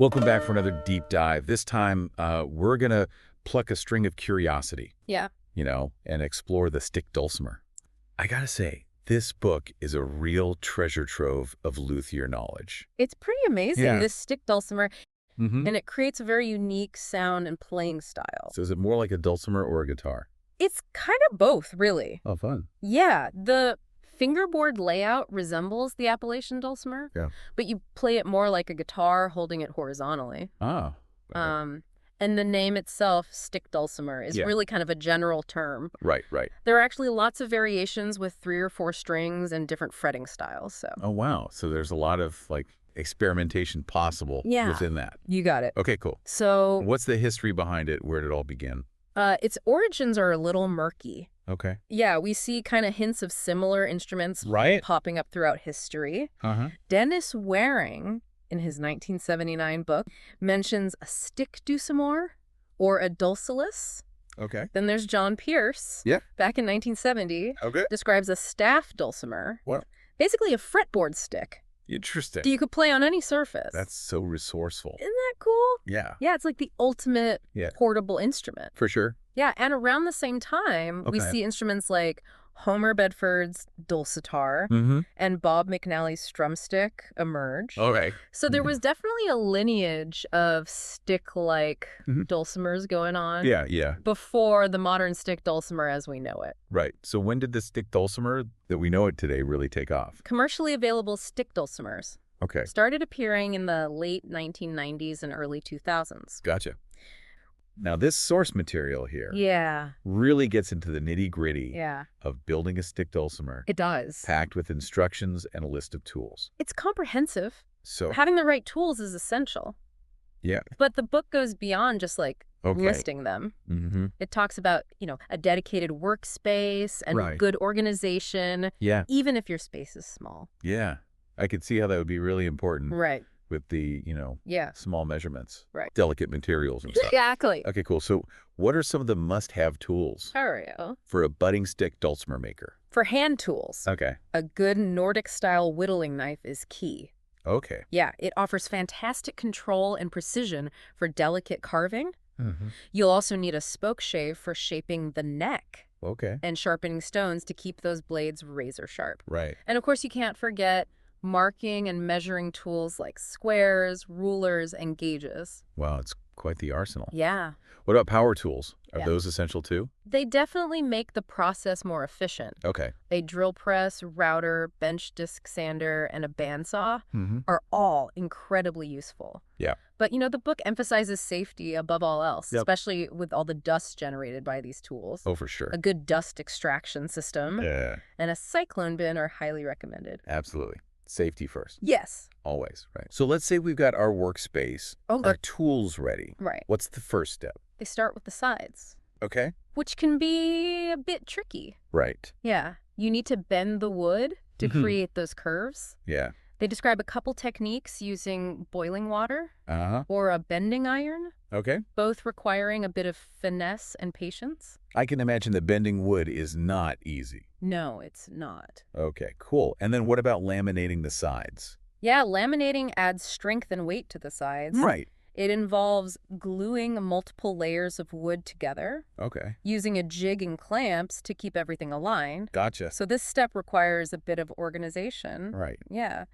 Welcome back for another deep dive. This time, we're going to pluck a string of curiosity, Yeah. And explore the Stick Dulcimer. I gotta say, this book is a real treasure trove of luthier knowledge. It's pretty amazing, Yeah. this stick dulcimer, Mm-hmm. and it creates a very unique sound and playing style. So is it more like a dulcimer or a guitar? It's kind of both, really. Oh, fun. Yeah, the fingerboard layout resembles the Appalachian dulcimer, Yeah. but you play it more like a guitar, holding it horizontally. Ah. And the name itself, stick dulcimer, is Yeah. really kind of a general term. Right. There are actually lots of variations with 3 or 4 strings and different fretting styles, so. Oh, wow. So there's a lot of, experimentation possible within that. You got it. Okay, cool. So, What's the history behind it? Where did it all begin? its origins are a little murky. Okay. Yeah, we see kind of hints of similar instruments Right. popping up throughout history. Uh-huh. Dennis Waring, in his 1979 book, mentions a stick dulcimer or a dulcilus. Okay. Then there's John Pierce, Yeah. back in 1970, Okay. describes a staff dulcimer, Wow. basically a fretboard stick Interesting. that you could play on any surface. That's so resourceful. Isn't that cool? Yeah. Yeah, it's like the ultimate Yeah. portable instrument. For sure. Yeah, and around the same time, we Okay. see instruments like Homer Bedford's dulcitar Mm-hmm. and Bob McNally's strumstick emerge. Okay. So there was definitely a lineage of stick-like Mhm. dulcimers going on Yeah. before the modern stick dulcimer as we know it. Right. So when did the stick dulcimer that we know it today really take off? Commercially available stick dulcimers Okay. started appearing in the late 1990s and early 2000s. Gotcha. Now this source material here Yeah, really gets into the nitty-gritty yeah, of building a stick dulcimer, it does. packed with instructions and a list of tools. It's comprehensive. So, Having the right tools is essential. yeah. But the book goes beyond just Okay. listing them. Mm-hmm. It talks about, a dedicated workspace and Right. good organization, Yeah. even if your space is small. Yeah. I could see how that would be really important Right. with the, Yeah. small measurements, Right. delicate materials and stuff. Exactly. Okay, cool. So what are some of the must-have tools Ario. for a budding stick dulcimer maker? For hand tools, Okay. a good Nordic-style whittling knife is key. Okay. Yeah, it offers fantastic control and precision for delicate carving. Mm-hmm. You'll also need a spoke shave for shaping the neck Okay. and sharpening stones to keep those blades razor sharp. Right. And of course, you can't forget marking and measuring tools like squares, rulers, and gauges. Wow, it's quite the arsenal. Yeah. What about power tools? Are Yeah. those essential too? They definitely make the process more efficient. Okay. A drill press, router, bench disc sander, and a bandsaw Mm-hmm. are all incredibly useful. Yeah. But, the book emphasizes safety above all else, Yep. especially with all the dust generated by these tools. Oh, for sure. A good dust extraction system Yeah, and a cyclone bin are highly recommended. absolutely. Safety first, Yes. always, right? So let's say we've got our workspace, Oh, our tools ready. right. What's the first step? They start with the sides, Okay. which can be a bit tricky. Right. Yeah. You need to bend the wood to Mhm. create those curves. Yeah. They describe a couple techniques using boiling water Uh-huh. or a bending iron, Okay. both requiring a bit of finesse and patience. I can imagine that bending wood is not easy. No, it's not. Okay, cool. And then what about laminating the sides? Yeah, laminating adds strength and weight to the sides. Right. It involves gluing multiple layers of wood together, Okay. using a jig and clamps to keep everything aligned. Gotcha. So this step requires a bit of organization. Right. Yeah,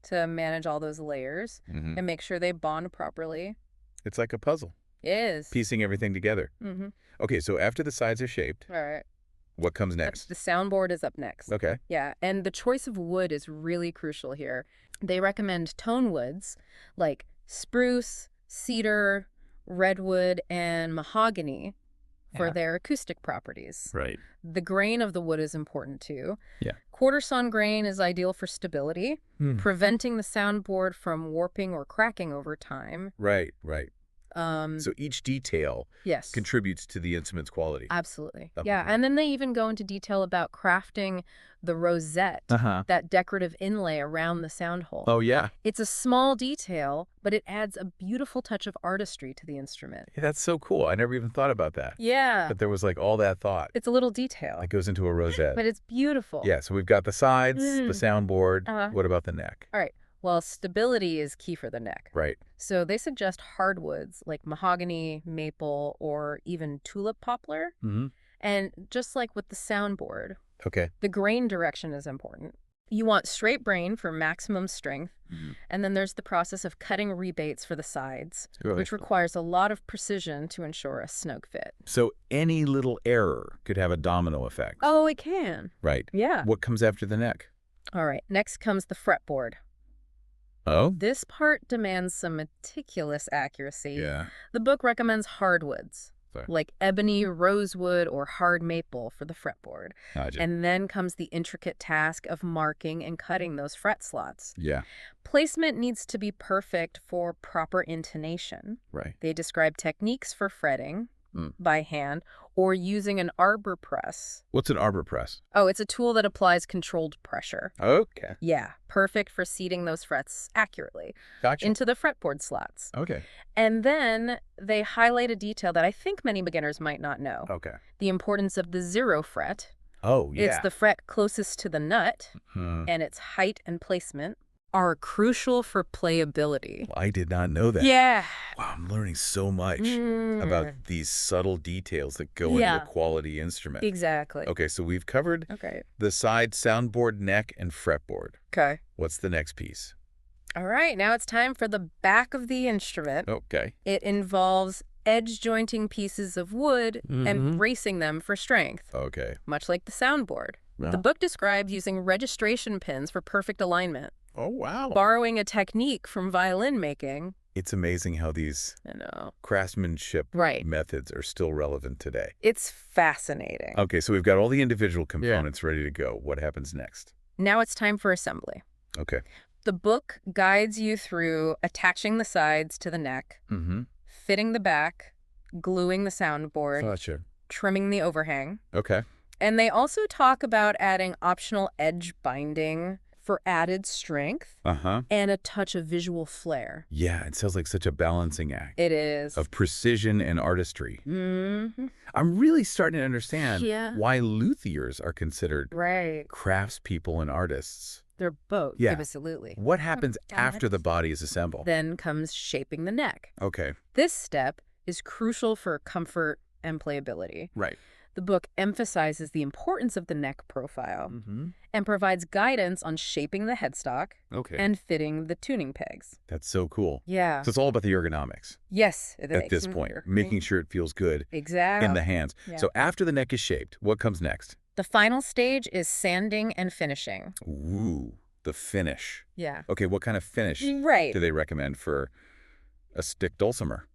to manage all those layers Mm-hmm. and make sure they bond properly. It's like a puzzle, It is. piecing everything together. Mm-hmm. Okay, so after the sides are shaped, All right. what comes next? The soundboard is up next. Okay. Yeah, and the choice of wood is really crucial here. They recommend tone woods like spruce, cedar, redwood, and mahogany for Yeah. their acoustic properties. Right. The grain of the wood is important too. Yeah. Quarter sawn grain is ideal for stability, Hmm. preventing the soundboard from warping or cracking over time. Right. So each detail Yes. contributes to the instrument's quality. Absolutely. Up Yeah, there. and then they even go into detail about crafting the rosette, Uh-huh. that decorative inlay around the sound hole. Oh, yeah. It's a small detail, but it adds a beautiful touch of artistry to the instrument. Yeah, that's so cool. I never even thought about that. Yeah, But there was all that thought it's a little detail, that goes into a rosette. but it's beautiful. Yeah, so we've got the sides, the Mm. soundboard. Uh-huh. What about the neck? All right. Well, stability is key for the neck. Right. So they suggest hardwoods like mahogany, maple, or even tulip poplar. Mm-hmm. And just like with the soundboard, Okay. the grain direction is important. You want straight grain for maximum strength, and then there's the process of cutting rebates for the sides, Really? which requires a lot of precision to ensure a snug fit. So any little error could have a domino effect. Oh, it can. Right. Yeah. What comes after the neck? All right, next comes the fretboard. Oh? This part demands some meticulous accuracy. Yeah. The book recommends hardwoods, Sorry. like ebony, rosewood, or hard maple for the fretboard. Gotcha. And then comes the intricate task of marking and cutting those fret slots. Yeah. Placement needs to be perfect for proper intonation. Right. They describe techniques for fretting by hand or using an arbor press. What's an arbor press? Oh, it's a tool that applies controlled pressure. Okay. Yeah, perfect for seating those frets accurately Gotcha. into the fretboard slots. Okay. And then they highlight a detail that I think many beginners might not know. Okay. The importance of the 0 fret. Oh, yeah. It's the fret closest to the nut, and its height and placement are crucial for playability. Well, I did not know that. Yeah. Wow, I'm learning so much about these subtle details that go into a quality instrument. Exactly. Okay, so we've covered Okay. the side, soundboard, neck, and fretboard. Okay. What's the next piece? All right, now it's time for the back of the instrument. Okay. It involves edge jointing pieces of wood and bracing them for strength, Okay. much like the soundboard. Wow. The book describes using registration pins for perfect alignment. Oh, wow. Borrowing a technique from violin making. It's amazing how these I know. craftsmanship Right. methods are still relevant today. It's fascinating. Okay, so we've got all the individual components ready to go. What happens next? Now it's time for assembly. Okay. The book guides you through attaching the sides to the neck, fitting the back, gluing the soundboard, Gotcha. trimming the overhang. Okay. And they also talk about adding optional edge binding for added strength and a touch of visual flair. Yeah, it sounds like such a balancing act. It is. Of precision and artistry. I'm really starting to understand why luthiers are considered craftspeople and artists. They're both. Yeah. Absolutely. What happens after the body is assembled? Then comes shaping the neck. Okay. This step is crucial for comfort and playability. Right. The book emphasizes the importance of the neck profile and provides guidance on shaping the headstock and fitting the tuning pegs. That's so cool. Yeah. So it's all about the ergonomics Yes. at this point, making sure it feels good exactly in the hands. Yeah. So after the neck is shaped, what comes next? The final stage is sanding and finishing. Ooh, the finish. Yeah. Okay, what kind of finish Right. do they recommend for a stick dulcimer?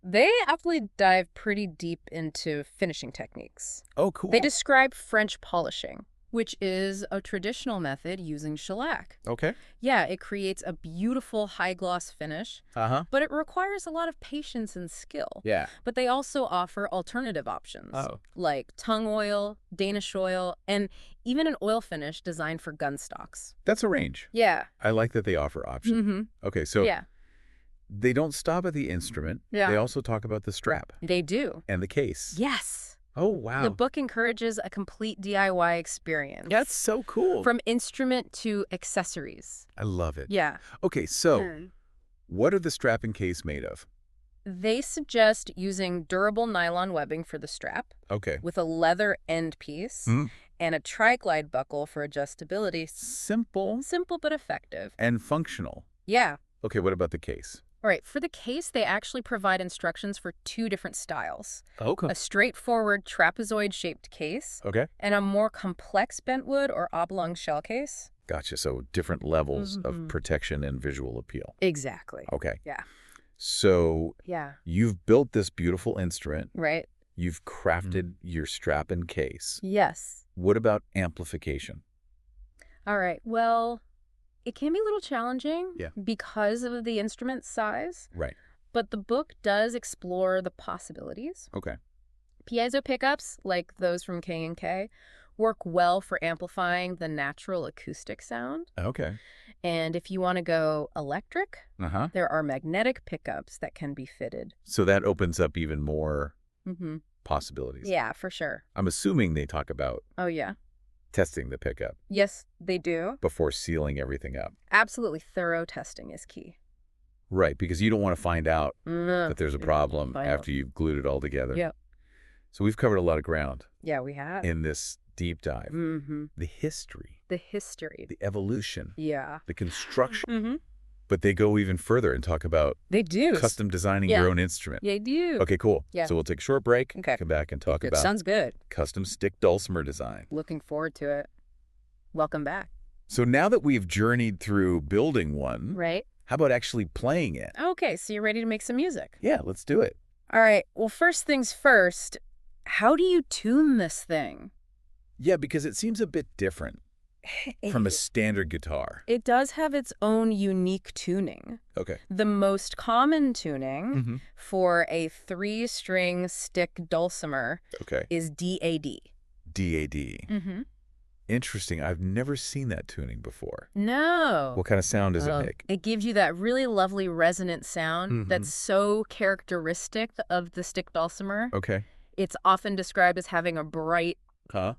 They actually dive pretty deep into finishing techniques. Oh, cool. They describe French polishing, which is a traditional method using shellac. Okay. Yeah, it creates a beautiful high-gloss finish, but it requires a lot of patience and skill. Yeah. But they also offer alternative options, like tongue oil, Danish oil, and even an oil finish designed for gun stocks. That's a range. Yeah. I like that they offer options. Okay, so Yeah. they don't stop at the instrument. Yeah. They also talk about the strap They do. and the case. Yes. Oh, wow. The book encourages a complete DIY experience. That's so cool. From instrument to accessories. I love it. Yeah. Okay, so what are the strap and case made of? They suggest using durable nylon webbing for the strap Okay. with a leather end piece and a tri-glide buckle for adjustability. Simple Simple but effective. and functional. Yeah. Okay, what about the case? All right, for the case, they actually provide instructions for 2 different styles. Okay. A straightforward trapezoid-shaped case Okay. and a more complex bentwood or oblong shell case. Gotcha. So different levels of protection and visual appeal. Exactly. Okay. Yeah. So Yeah. you've built this beautiful instrument. Right? You've crafted your strap and case. Yes. What about amplification? All right, well, it can be a little challenging Yeah. because of the instrument's size, Right. but the book does explore the possibilities. Okay. Piezo pickups, like those from K&K, work well for amplifying the natural acoustic sound. Okay. And if you want to go electric, Uh-huh. there are magnetic pickups that can be fitted. So that opens up even more Mm-hmm. possibilities. Yeah, for sure. I'm assuming they talk about Oh, yeah. testing the pickup. Yes, they do. Before sealing everything up. Absolutely. Thorough testing is key. Right, because you don't want to find out that there's a problem after you've glued it all together. Yeah. So we've covered a lot of ground. Yeah, we have. In this deep dive. Mm-hmm. The history. The history. The evolution. Yeah. The construction. Mm-hmm. But they go even further and talk about custom designing your own instrument. They do. Okay, cool. Yeah. So we'll take a short break, okay. Come back and talk about sounds good. Custom stick dulcimer design. Looking forward to it. Welcome back. So now that we've journeyed through building one, right? How about actually playing it? Okay, so you're ready to make some music. Yeah, let's do it. All right. Well, first things first, how do you tune this thing? Yeah, because it seems a bit different from a standard guitar. It does have its own unique tuning. Okay. The most common tuning for a 3-string stick dulcimer is DAD. DAD. Mm-hmm. Interesting. I've never seen that tuning before. No. What kind of sound does it make? It gives you that really lovely resonant sound that's so characteristic of the stick dulcimer. Okay. It's often described as having a bright,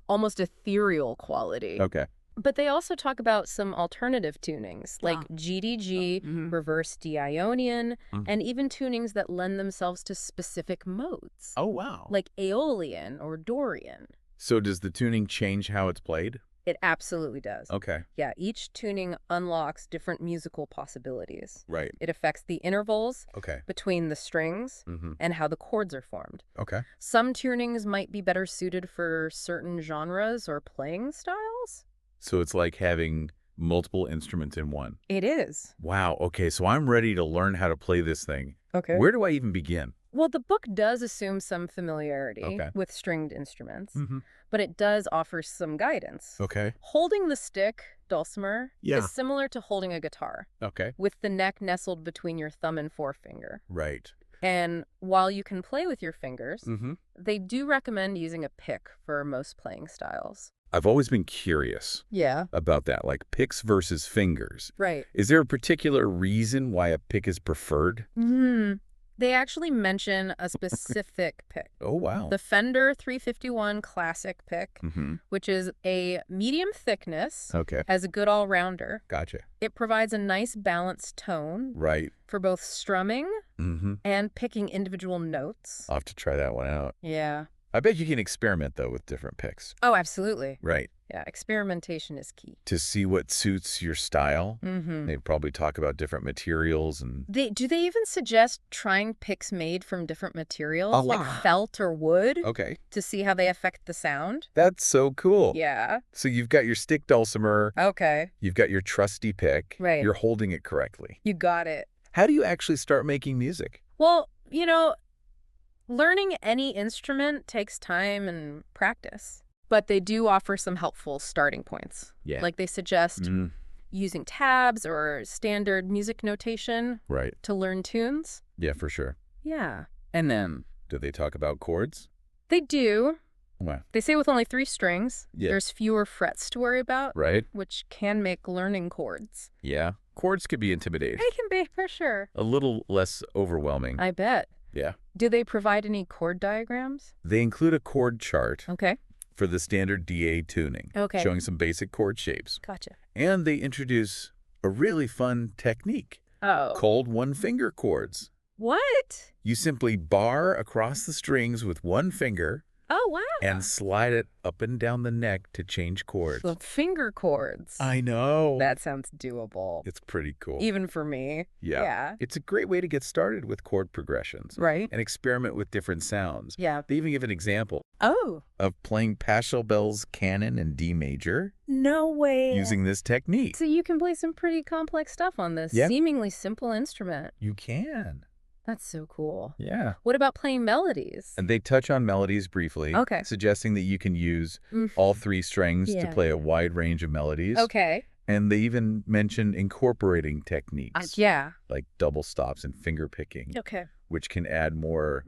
almost ethereal quality. Okay. But they also talk about some alternative tunings, like GDG, reverse D-Ionian, and even tunings that lend themselves to specific modes. Oh, wow. Like Aeolian or Dorian. So does the tuning change how it's played? It absolutely does. Okay. Yeah, each tuning unlocks different musical possibilities. Right. It affects the intervals between the strings and how the chords are formed. Okay. Some tunings might be better suited for certain genres or playing styles. So it's like having multiple instruments in one. It is. Wow. Okay, so I'm ready to learn how to play this thing. Okay. Where do I even begin? Well, the book does assume some familiarity with stringed instruments, but it does offer some guidance. Okay. Holding the stick dulcimer is similar to holding a guitar. Okay. With the neck nestled between your thumb and forefinger. Right. And while you can play with your fingers, they do recommend using a pick for most playing styles. I've always been curious about that, like picks versus fingers. Right. Is there a particular reason why a pick is preferred? They actually mention a specific pick. Oh, wow. The Fender 351 Classic pick, which is a medium thickness as a good all-rounder. Gotcha. It provides a nice balanced tone for both strumming and picking individual notes. I'll have to try that one out. Yeah. I bet you can experiment, though, with different picks. Oh, absolutely. Right. Yeah, experimentation is key. To see what suits your style. They'd probably talk about different materials. And do they even suggest trying picks made from different materials, like felt or wood, to see how they affect the sound? That's so cool. Yeah. So you've got your stick dulcimer. Okay. You've got your trusty pick. Right. You're holding it correctly. You got it. How do you actually start making music? Well, learning any instrument takes time and practice, but they do offer some helpful starting points. Yeah. Like they suggest using tabs or standard music notation to learn tunes. Yeah, for sure. Yeah. And then, do they talk about chords? They do. Wow. They say with only 3 strings, there's fewer frets to worry about, which can make learning chords. Yeah. Chords could be intimidating. They can be, for sure. A little less overwhelming. I bet. Yeah. Do they provide any chord diagrams? They include a chord chart Okay. for the standard DA tuning, showing some basic chord shapes. Gotcha. And they introduce a really fun technique called one-finger chords. What? You simply bar across the strings with one finger. Oh, wow. And slide it up and down the neck to change chords. The finger chords. I know. That sounds doable. It's pretty cool. Even for me. Yeah. It's a great way to get started with chord progressions. Right. And experiment with different sounds. Yeah. They even give an example. Oh. Of playing Pachelbel's canon in D major. No way. Using this technique. So you can play some pretty complex stuff on this seemingly simple instrument. You can. That's so cool. Yeah. What about playing melodies? And they touch on melodies briefly, suggesting that you can use all 3 strings to play a wide range of melodies. Okay. And they even mention incorporating techniques. Yeah. Like double stops and finger picking. Okay. Which can add more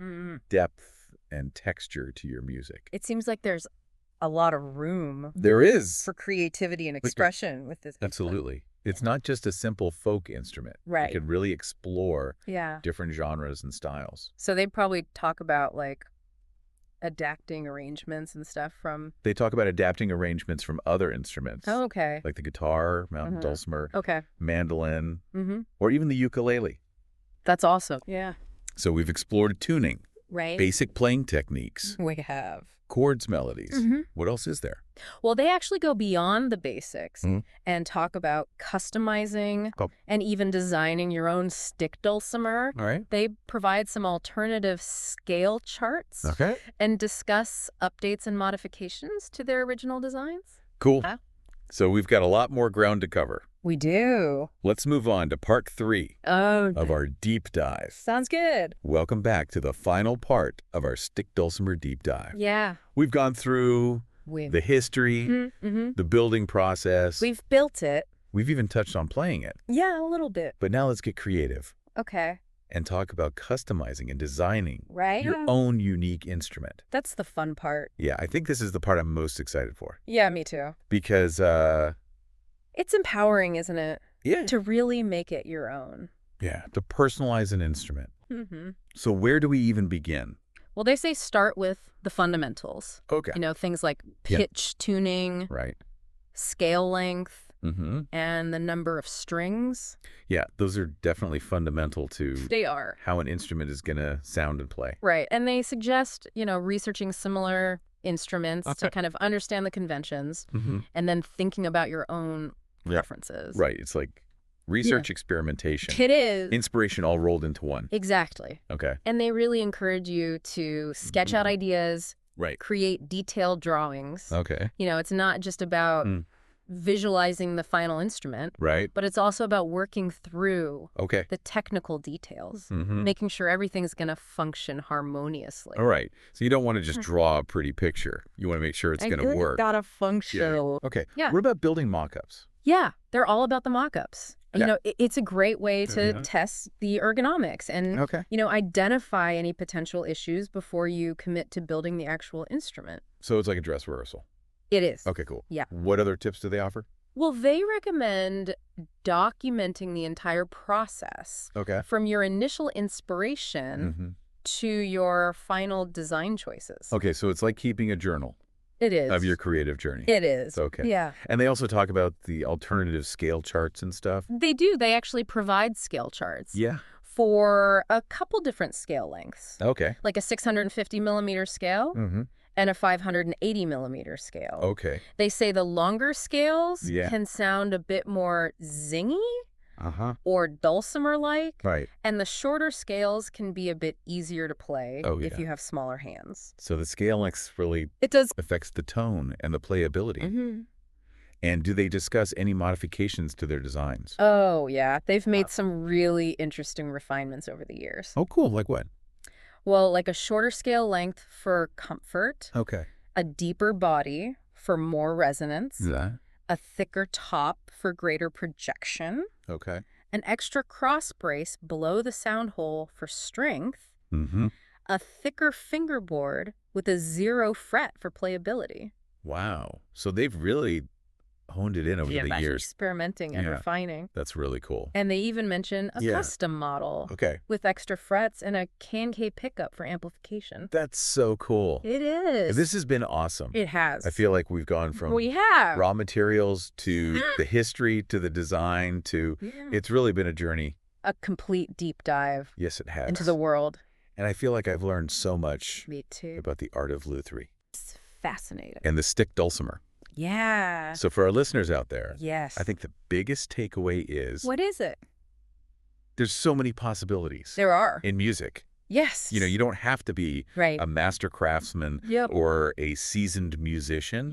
depth and texture to your music. It seems like there's a lot of room. There is. For creativity and expression with this. Absolutely. It's not just a simple folk instrument. Right. It can really explore different genres and styles. So they'd probably talk about like adapting arrangements and stuff from... They talk about adapting arrangements from other instruments. Oh, okay. Like the guitar, mountain dulcimer, mandolin, or even the ukulele. That's awesome. Yeah. So we've explored tuning, basic playing techniques. We have. Chords, melodies. What else is there? Well, they actually go beyond the basics and talk about customizing and even designing your own stick dulcimer. All right. They provide some alternative scale charts and discuss updates and modifications to their original designs. Cool. So we've got a lot more ground to cover. We do. Let's move on to part 3 of our deep dive. Sounds good. Welcome back to the final part of our Stick Dulcimer deep dive. Yeah. We've gone through the history, the building process. We've built it. We've even touched on playing it. Yeah, a little bit. But now let's get creative. Okay. And talk about customizing and designing your Yeah. own unique instrument. That's the fun part. Yeah, I think this is the part I'm most excited for. Yeah, me too. Because, it's empowering, isn't it? yeah. To really make it your own. Yeah, to personalize an instrument. So where do we even begin? Well, they say start with the fundamentals. Okay. You know, things like pitch tuning, Right. scale length, and the number of strings. Yeah, those are definitely fundamental to They are. how an instrument is going to sound and play. Right. And they suggest, you know, researching similar instruments to kind of understand the conventions and then thinking about your own preferences. Right. It's like research, experimentation, It is. inspiration all rolled into one. Exactly. Okay. And they really encourage you to sketch out ideas, Right. create detailed drawings. Okay. You know, it's not just about visualizing the final instrument, Right. but it's also about working through Okay. the technical details, making sure everything's going to function harmoniously. All right. So you don't want to just draw a pretty picture. You want to make sure it's going to work. Gotta function. Okay. Yeah. What about building mock-ups? Yeah, they're all about the mock-ups. Yeah. You know, it's a great way to test the ergonomics and, you know, identify any potential issues before you commit to building the actual instrument. So it's like a dress rehearsal. It is. Okay, cool. Yeah. What other tips do they offer? Well, they recommend documenting the entire process from your initial inspiration to your final design choices. Okay, so it's like keeping a journal It is. of your creative journey. It is. Okay. Yeah. And they also talk about the alternative scale charts and stuff. They do. They actually provide scale charts. Yeah. For a couple different scale lengths. Okay. Like a 650 millimeter scale and a 580 millimeter scale. Okay. They say the longer scales can sound a bit more zingy or dulcimer-like. Right. And the shorter scales can be a bit easier to play if you have smaller hands. So the scale length really affects the tone and the playability. And do they discuss any modifications to their designs? Oh, yeah. They've made some really interesting refinements over the years. Oh, cool. Like what? Well, like a shorter scale length for comfort. Okay. A deeper body for more resonance. That. A thicker top for greater projection. Okay. An extra cross brace below the sound hole for strength. A thicker fingerboard with a 0 fret for playability. Wow. So they've really honed it in over the years. Experimenting and refining. That's really cool. And they even mention a custom model with extra frets and a can-K pickup for amplification. That's so cool. It is. This has been awesome. It has. I feel like we've gone from raw materials to the history to the design to it's really been a journey. A complete deep dive. Yes, it has. Into the world. And I feel like I've learned so much Me too. about the art of lutherie. It's fascinating. And the stick dulcimer. Yeah. So for our listeners out there, yes, I think the biggest takeaway is... What is it? There's so many possibilities. There are. In music. Yes. You know, you don't have to be a master craftsman or a seasoned musician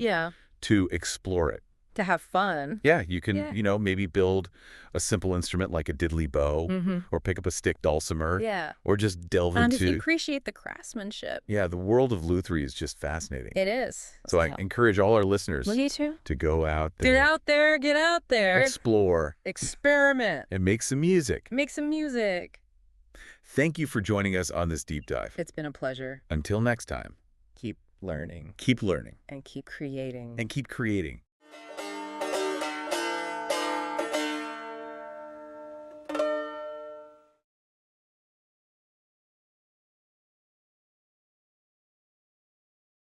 to explore it. To have fun. Yeah, you can, you know, maybe build a simple instrument like a diddly bow or pick up a stick dulcimer or just delve and into... And appreciate the craftsmanship. Yeah, the world of lutherie is just fascinating. It is. So I encourage all our listeners to go out there. Get out there, get out there. Explore. Experiment. And make some music. Make some music. Thank you for joining us on this deep dive. It's been a pleasure. Until next time. Keep learning. Keep learning. And keep creating. And keep creating.